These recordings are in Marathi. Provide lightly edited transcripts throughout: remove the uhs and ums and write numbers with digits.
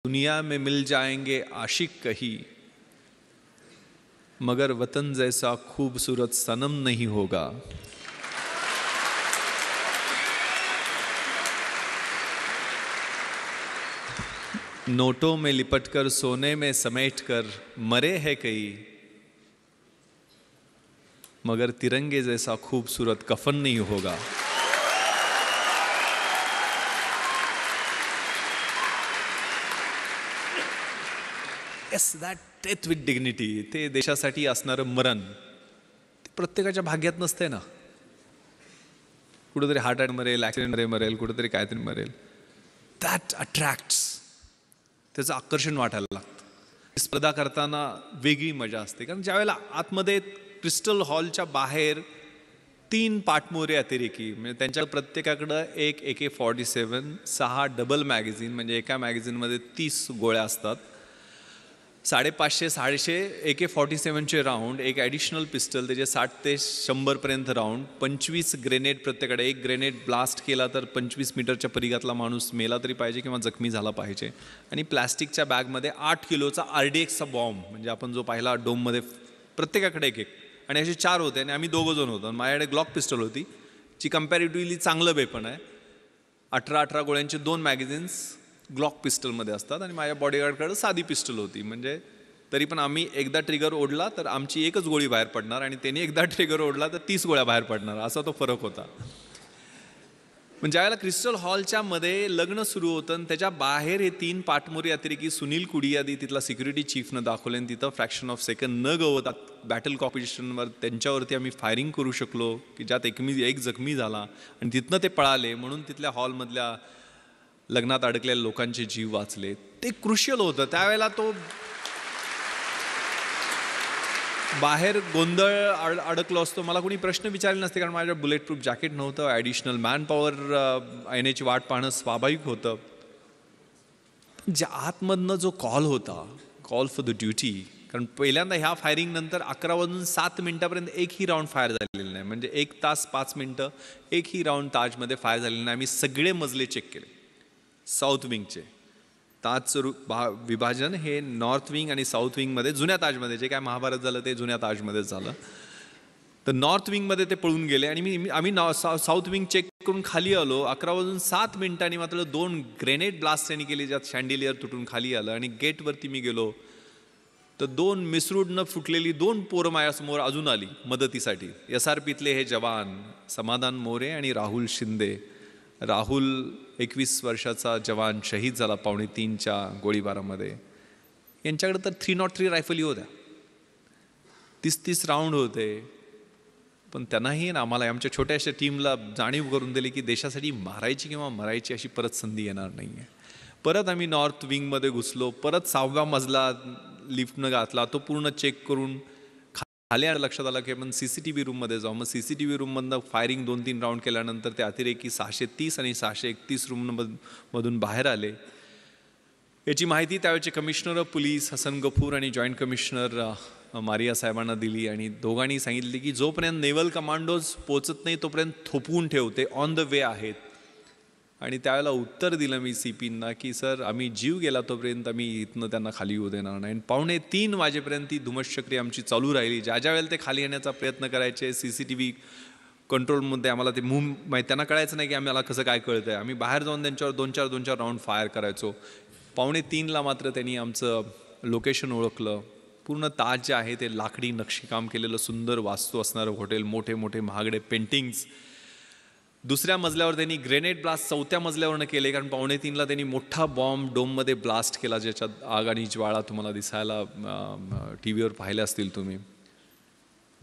दुनिया में मिल जाएंगे आशिक कहीं, मगर वतन जैसा खूबसूरत सनम नहीं होगा। नोटों में लिपटकर सोने में समेटकर मरे हैं कई, मगर तिरंगे जैसा खूबसूरत कफन नहीं होगा। Yes, that death with dignity, ते देशासाठी असणारं मरण ते प्रत्येकाच्या भाग्यात नसते ना. कुठेतरी हार्ट अटॅक मरेल, ॲक्सिडेंटमध्ये मरेल, कुठेतरी काहीतरी मरेल. दॅट अट्रॅक्ट्स, त्याचं आकर्षण वाटायला लागतं. स्पर्धा करताना वेगळी मजा असते, कारण ज्यावेळेला आतमध्ये क्रिस्टल हॉलच्या बाहेर 3 पाठमोरे अतिरेकी, म्हणजे त्यांच्या प्रत्येकाकडं एक AK-47, 6 डबल मॅगझिन, म्हणजे एका मॅगझिनमध्ये 30 गोळ्या असतात, 550-650 AK-47चे राऊंड, एक ॲडिशनल पिस्टल, त्याचे 60 ते 100पर्यंत राऊंड, 25 ग्रेनेड प्रत्येकाकडे. एक ग्रेनेड ब्लास्ट केला तर 25 मीटरच्या परिघातला माणूस मेला तरी पाहिजे किंवा जखमी झाला पाहिजे. आणि प्लॅस्टिकच्या बॅगमध्ये 8 किलोचा RDXचा बॉम्ब, म्हणजे आपण जो पाहिला डोममध्ये, प्रत्येकाकडे एक. आणि असे 4 होते आणि आम्ही 2 जण होतो. माझ्याकडे ग्लॉक पिस्टल होती, जी कम्पॅरेटिव्हली चांगलं वेपन आहे. 18 गोळ्यांचे 2 मॅगझिन्स ग्लॉक पिस्टलमध्ये असतात आणि माझ्या बॉडीगार्डकडे साधी पिस्टल होती. म्हणजे तरी पण आम्ही एकदा ट्रिगर ओढला तर आमची एकच गोळी बाहेर पडणार आणि त्यांनी एकदा ट्रिगर ओढला तर 30 गोळ्या बाहेर पडणार, असा तो फरक होता. म्हणजे ज्यावेळेला क्रिस्टल हॉलच्या मध्ये लग्न सुरू होतं आणि त्याच्या बाहेर हे 3 पाठमोरी अतिरेकी सुनील कुडियादी तिथला सिक्युरिटी चीफनं दाखवले आणि तिथं फ्रॅक्शन ऑफ सेकंड न गवता बॅटल कॉम्पिटिशनवर त्यांच्यावरती आम्ही फायरिंग करू शकलो, की ज्यात एक जखमी झाला आणि तिथनं ते पळाले, म्हणून तिथल्या हॉलमधल्या लग्नात अडकलेल्या लोकांचे जीव वाचले. ते क्रुशियल होतं. त्यावेळेला तो बाहेर गोंधळ अडकलो असतो, मला कोणी प्रश्न विचारले नसते, कारण माझ्या बुलेट प्रूफ जॅकेट नव्हतं, ॲडिशनल मॅन पॉवर येण्याची वाट पाहणं स्वाभाविक होतं. ज्या आतमधनं जो कॉल होता, कॉल फॉर द ड्युटी, कारण पहिल्यांदा ह्या फायरिंग नंतर 11 वाजून 7 मिनिटापर्यंत एकही राऊंड फायर झालेलं नाही. म्हणजे 1 तास 5 मिनिटं एकही राऊंड ताजमध्ये फायर झालेलं नाही. आम्ही सगळे मजले चेक केले साऊथ विंगचे. ताजचं विभाजन हे नॉर्थ विंग आणि साऊथ विंगमध्ये, जुन्या ताजमध्ये, जे काय महाभारत झालं ते जुन्या ताजमध्येच झालं. तर नॉर्थ विंगमध्ये ते पळून गेले आणि आम्ही साऊथ विंग चेक करून खाली आलो. 11 वाजून 7 मिनिटांनी मात्र 2 ग्रेनेड ब्लास्ट त्यांनी केली, ज्यात शँडिलियर तुटून खाली आलं. आणि गेटवरती मी गेलो तर 2 मिसरूडनं फुटलेली 2 पोरं माझ्यासमोर अजून आली मदतीसाठी. SRPतले हे जवान समाधान मोरे आणि राहुल शिंदे. राहुल 21 वर्षाचा जवान शहीद झाला 2:45च्या गोळीबारामध्ये. यांच्याकडे तर 303 रायफली होत्या, 30-30 राऊंड होते. पण त्यांनाही आम्हाला, आमच्या छोट्याशा टीमला जाणीव करून दिली की देशासाठी मारायची किंवा मरायची अशी परत संधी येणार नाही आहे. परत आम्ही नॉर्थ विंगमध्ये घुसलो. परत 6व्या मजला लिफ्टनं घातला, तो पूर्ण चेक करून खाली लक्षात आलं की आपण CCTV रूममध्ये जाऊ. मग CCTV रूममधनं फायरिंग 2-3 राऊंड केल्यानंतर ते अतिरेकी 630 आणि 631 रूममधून बाहेर आले. याची माहिती त्यावेळेचे commissioner of police Hasan Gafoor आणि जॉईंट कमिशनर मारिया साहेबांना दिली आणि दोघांनी सांगितले की जोपर्यंत नेव्हल कमांडोज पोचत नाही तोपर्यंत थोपवून ठेवते, ऑन द वे आहेत. आणि त्यावेळेला उत्तर दिलं मी CPंना की सर, आम्ही जीव गेला तोपर्यंत आम्ही इथनं त्यांना खाली येऊ देणार नाही. 2:45 वाजेपर्यंत ती धुमश्चक्री आमची चालू राहिली. ज्या वेळेला ते खाली येण्याचा प्रयत्न करायचे, CCTV कंट्रोलमध्ये आम्हाला ते त्यांना कळायचं नाही की आम्हाला कसं काय कळतंय. आम्ही बाहेर जाऊन त्यांच्यावर 2-4 राऊंड फायर करायचो. 2:45ला मात्र त्यांनी आमचं लोकेशन ओळखलं. पूर्ण ताज जे आहे ते लाकडी नक्षीकाम केलेलं सुंदर वास्तू असणारं हॉटेल, मोठे मोठे महागडे पेंटिंग्स. दुसऱ्या मजल्यावर त्यांनी ग्रेनेड ब्लास्ट 4थ्या मजल्यावरनं केले, कारण 2:45ला त्यांनी मोठा बॉम्ब डोममध्ये ब्लास्ट केला, ज्याच्यात आग आणि ज्वाळा तुम्हाला दिसायला TV वर पाहिले असतील तुम्ही.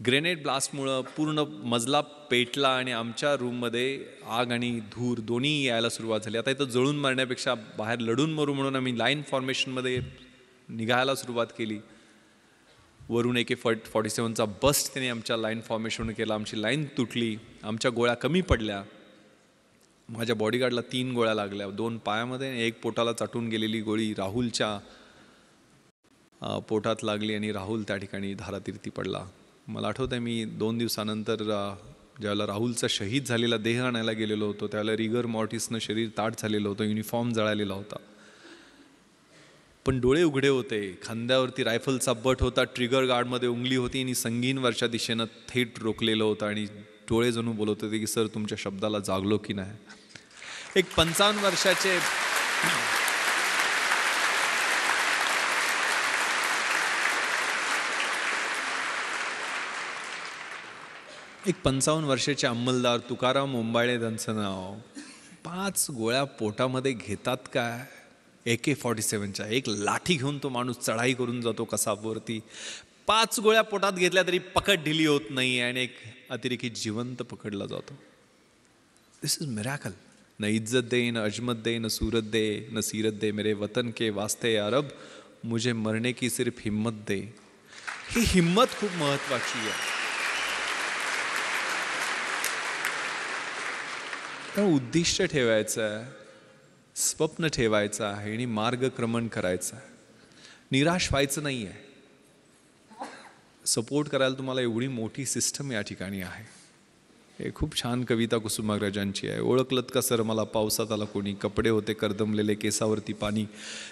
ग्रेनेड ब्लास्टमुळं पूर्ण मजला पेटला आणि आमच्या रूममध्ये आग आणि धूर दोन्ही यायला सुरुवात झाली. आता इथं जळून मरण्यापेक्षा बाहेर लढून मरू म्हणून आम्ही लाईन फॉर्मेशनमध्ये निघायला सुरुवात केली. वरून AK-47चा बस्ट त्याने आमच्या लाईन फॉर्मेशन केला. आमची लाईन तुटली, आमच्या गोळ्या कमी पडल्या. माझ्या बॉडीगार्डला 3 गोळ्या लागल्या, 2 पायामध्ये आणि 1 पोटाला चाटून गेलेली गोळी राहुलच्या पोटात लागली आणि राहुल त्या ठिकाणी धारातीर्थी पडला. मला आठवतं आहे, मी 2 दिवसानंतर ज्यावेळेला राहुलचा शहीद झालेला देह आणायला गेलेलो होतो, त्यावेळेला रिगर मॉर्टिसनं शरीर ताट झालेलं होतं, युनिफॉर्म जळालेला होता. पण डोळे उघडे होते, खांद्यावरती रायफलचा बट होता, ट्रिगर गार्डमध्ये उंगली होती आणि संगीन वरच्या दिशेनं थेट रोखलेलं होतं आणि डोळे जणू बोलत होते की सर तुमच्या शब्दाला जागलो की नाही. एक 55 वर्षाचे एक 55 वर्षाचे अंमलदार तुकाराम ओंबाळे त्यांचं नाव 5 गोळ्या पोटामध्ये घेतात काय AK-47च्या. एक लाठी घेऊन तो माणूस चढाई करून जातो कसाबवरती. 5 गोळ्या पोटात घेतल्या तरी पकड ढिली होत नाही आणि एक अतिरेकी जिवंत पकडला जातो. दिस इज मिरॅकल. न इज्जत दे, न अजमत दे, न सूरत दे, न सीरत दे, मेरे वतन के वास्ते अरब, मुझे मरने की सिर्फ हिम्मत दे. ही हिम्मत खूप महत्वाची आहे. उद्दिष्ट ठेवायचं आहे, स्वप्न ठेवायचं आहे आणि मार्गक्रमण करायचं आहे. निराश व्हायचं नाही आहे. सपोर्ट करायला तुम्हाला एवढी मोठी सिस्टम या ठिकाणी आहे. हे खूप छान कविता कुसुमाग्रजांची आहे. ओळखलत का सर मला पावसात आला कोणी, कपडे होते कर्दमलेले केसावरती पाणी,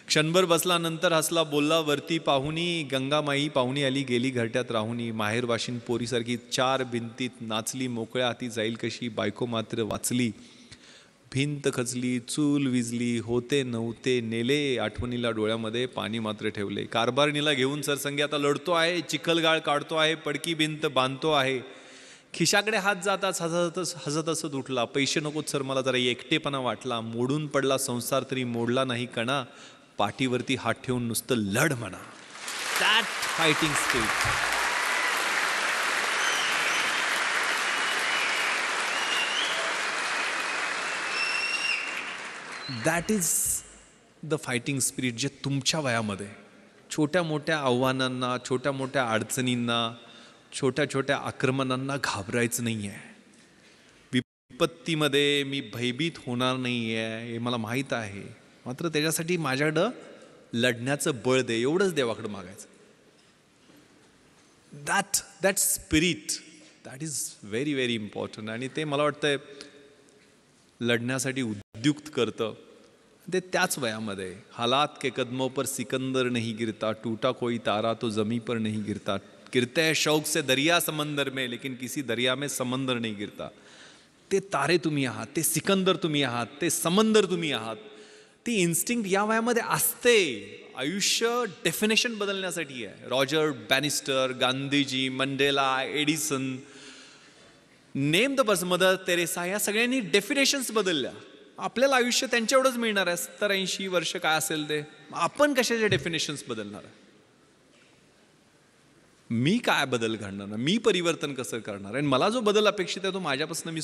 क्षणभर बसला नंतर हसला बोलला वरती पाहुणी, गंगामाई पाहुणी आली गेली घरट्यात राहुनी, माहेर वाशिन पोरीसारखी 4 भिंतीत नाचली, मोकळ्या हाती जाईल कशी, बायको मात्र वाचली, भिंत खचली, चूल विजली, होते नव्हते नेले, आठवणीला डोळ्यामध्ये पाणी मात्र ठेवले, कारभारणीला घेऊन सरसंगी आता लढतो आहे, चिखलगाळ काढतो आहे, पडकी भिंत बांधतो आहे, खिशाकडे हात जाताच हसत हसत उठला, पैसे नकोत सर मला जरा एकटेपणा वाटला, मोडून पडला संसार तरी मोडला नाही कणा, पाठीवरती हात ठेवून नुसतं लढ म्हणा. That fighting spirit. That is the fighting spirit जे तुमच्या वयामध्ये छोट्या मोठ्या आव्हानांना, छोट्या मोठ्या अडचणींना, छोट्या छोट्या आक्रमणांना घाबरायचं नाही आहे. विपत्तीमध्ये मी भयभीत होणार नाही आहे हे मला माहीत आहे, मात्र त्याच्यासाठी माझ्याकडं लढण्याचं बळ दे, एवढंच देवाकडं मागायचं. That spirit that is very very important. आणि ते मला वाटतंय लढण्यासाठी उद्युक्त करतं. ते त्याच वयामध्ये हालात के कदमों पर सिकंदर नहीं गिरता, टूटा कोई तारा तो जमी पर नहीं गिरता, गिरते हैं शौक से दरिया समंदर में लेकिन किसी दरिया में समंदर नहीं गिरता. ते तारे तुम्ही आहात, ते सिकंदर तुम्ही आहात, ते समंदर तुम्ही आहात. ती इन्स्टिंक्ट या वयामध्ये असते. आयुष्य डेफिनेशन बदलण्यासाठी आहे. Roger Bannister, Gandhiji, Mandela, Edison, name the person, mother Teresa, या सगळ्यांनी डेफिनेशन्स बदलल्या. आपल्याला आयुष्य त्यांच्या एवढंच मिळणार आहे, 70-80 वर्ष काय असेल ते. आपण कशाचे डेफिनेशन्स बदलणार आहे? मी काय बदल घडणार, मी परिवर्तन कसं करणार, आणि मला जो बदल अपेक्षित आहे तो माझ्यापासून मी